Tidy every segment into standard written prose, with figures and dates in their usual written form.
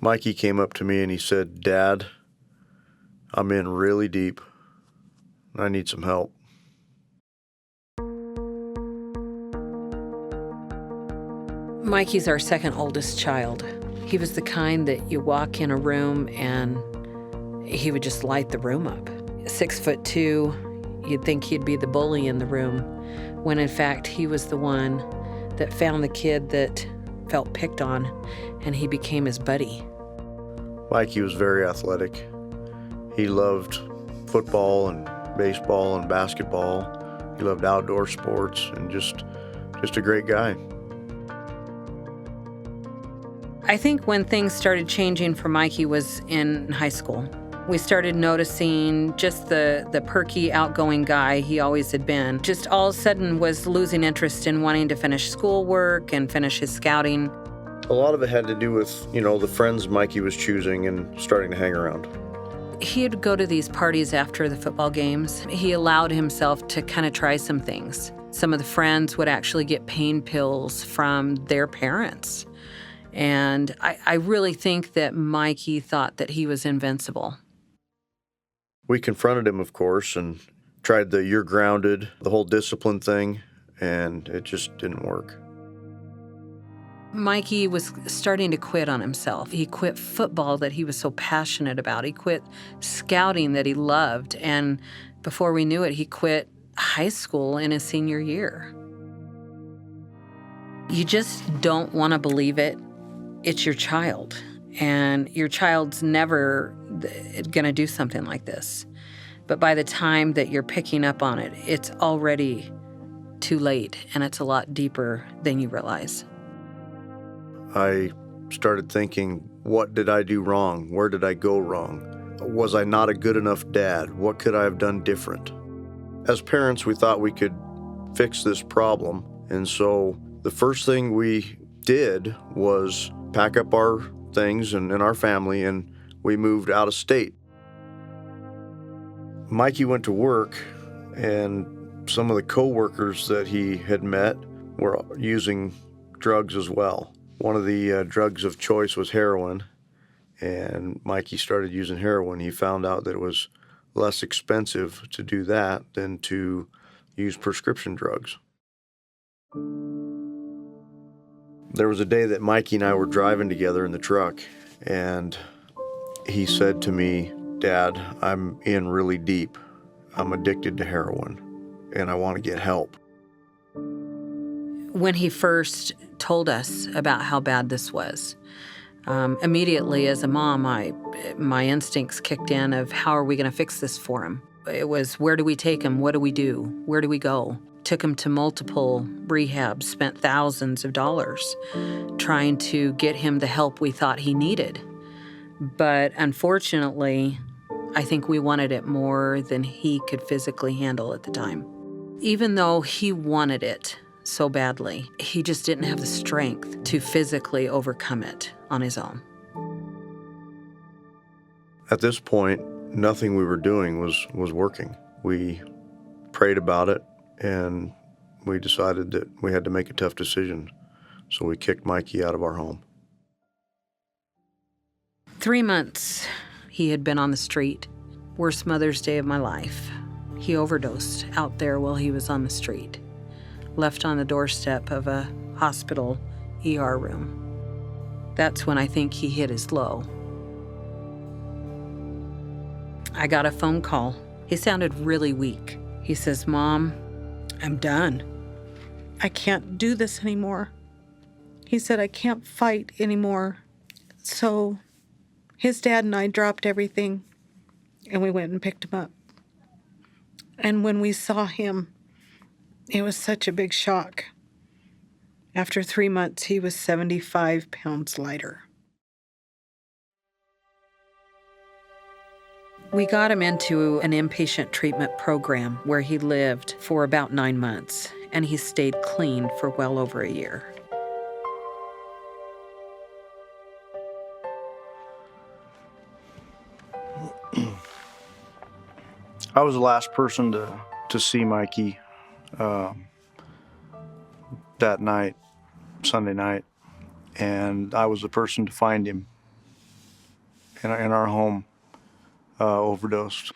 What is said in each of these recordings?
Mikey came up to me and he said, "Dad, I'm in really deep. I need some help." Mikey's our second oldest child. He was the kind that you walk in a room and he would just light the room up. 6'2", you'd think he'd be the bully in the room, when in fact he was the one that found the kid that felt picked on, and he became his buddy. Mikey was very athletic. He loved football and baseball and basketball. He loved outdoor sports and just a great guy. I think when things started changing for Mikey was in high school. We started noticing just the perky, outgoing guy he always had been. Just all of a sudden was losing interest in wanting to finish schoolwork and finish his scouting. A lot of it had to do with, the friends Mikey was choosing and starting to hang around. He'd go to these parties after the football games. He allowed himself to kind of try some things. Some of the friends would actually get pain pills from their parents. And I really think that Mikey thought that he was invincible. We confronted him, of course, and tried the "you're grounded," the whole discipline thing, and it just didn't work. Mikey was starting to quit on himself. He quit football that he was so passionate about. He quit scouting that he loved. And before we knew it, he quit high school in his senior year. You just don't want to believe it. It's your child, and your child's never going to do something like this. But by the time that you're picking up on it, it's already too late, and it's a lot deeper than you realize. I started thinking, what did I do wrong? Where did I go wrong? Was I not a good enough dad? What could I have done different? As parents, we thought we could fix this problem, and so the first thing we did was pack up our things and our family, and we moved out of state. Mikey went to work, and some of the co-workers that he had met were using drugs as well. One of the drugs of choice was heroin, and Mikey started using heroin. He found out that it was less expensive to do that than to use prescription drugs. There was a day that Mikey and I were driving together in the truck, and he said to me, "Dad, I'm in really deep. I'm addicted to heroin, and I want to get help." When he first told us about how bad this was, immediately as a mom, my instincts kicked in of how are we going to fix this for him? It was, where do we take him? What do we do? Where do we go? Took him to multiple rehabs, spent thousands of dollars trying to get him the help we thought he needed. But unfortunately, I think we wanted it more than he could physically handle at the time. Even though he wanted it so badly, he just didn't have the strength to physically overcome it on his own. At this point, nothing we were doing was working. We prayed about it, and we decided that we had to make a tough decision. So we kicked Mikey out of our home. 3 months he had been on the street. Worst Mother's Day of my life. He overdosed out there while he was on the street. Left on the doorstep of a hospital ER room. That's when I think he hit his low. I got a phone call. He sounded really weak. He says, "Mom, I'm done. I can't do this anymore." He said, "I can't fight anymore." So his dad and I dropped everything, and we went and picked him up. And when we saw him, it was such a big shock. After 3 months, he was 75 pounds lighter. We got him into an inpatient treatment program where he lived for about 9 months, and he stayed clean for well over a year. I was the last person to see Mikey that night, Sunday night, and I was the person to find him in our home overdosed.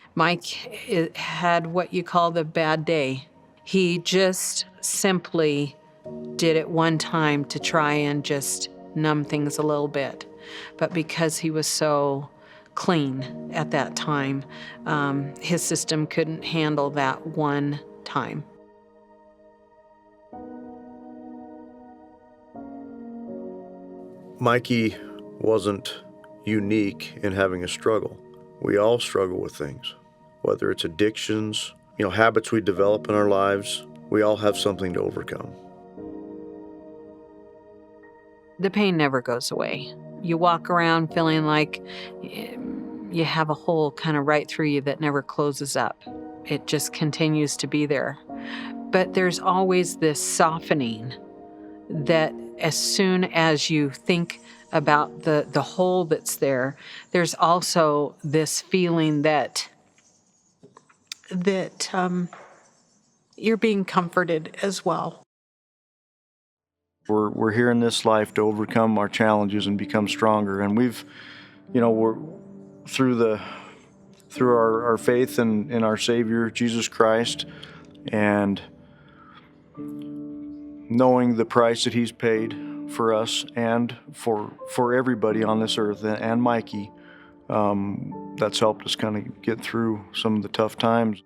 Had what you call the bad day. He just simply did it one time to try and just numb things a little bit. But because he was so clean at that time, his system couldn't handle that one time. Mikey wasn't unique in having a struggle. We all struggle with things, whether it's addictions, habits we develop in our lives. We all have something to overcome. The pain never goes away. You walk around feeling like you have a hole kind of right through you that never closes up. It just continues to be there. But there's always this softening that as soon as you think about the hole that's there, there's also this feeling that you're being comforted as well. We're here in this life to overcome our challenges and become stronger. And we're through our faith in our Savior, Jesus Christ, and knowing the price that He's paid for us and for everybody on this earth, and Mikey, that's helped us kind of get through some of the tough times.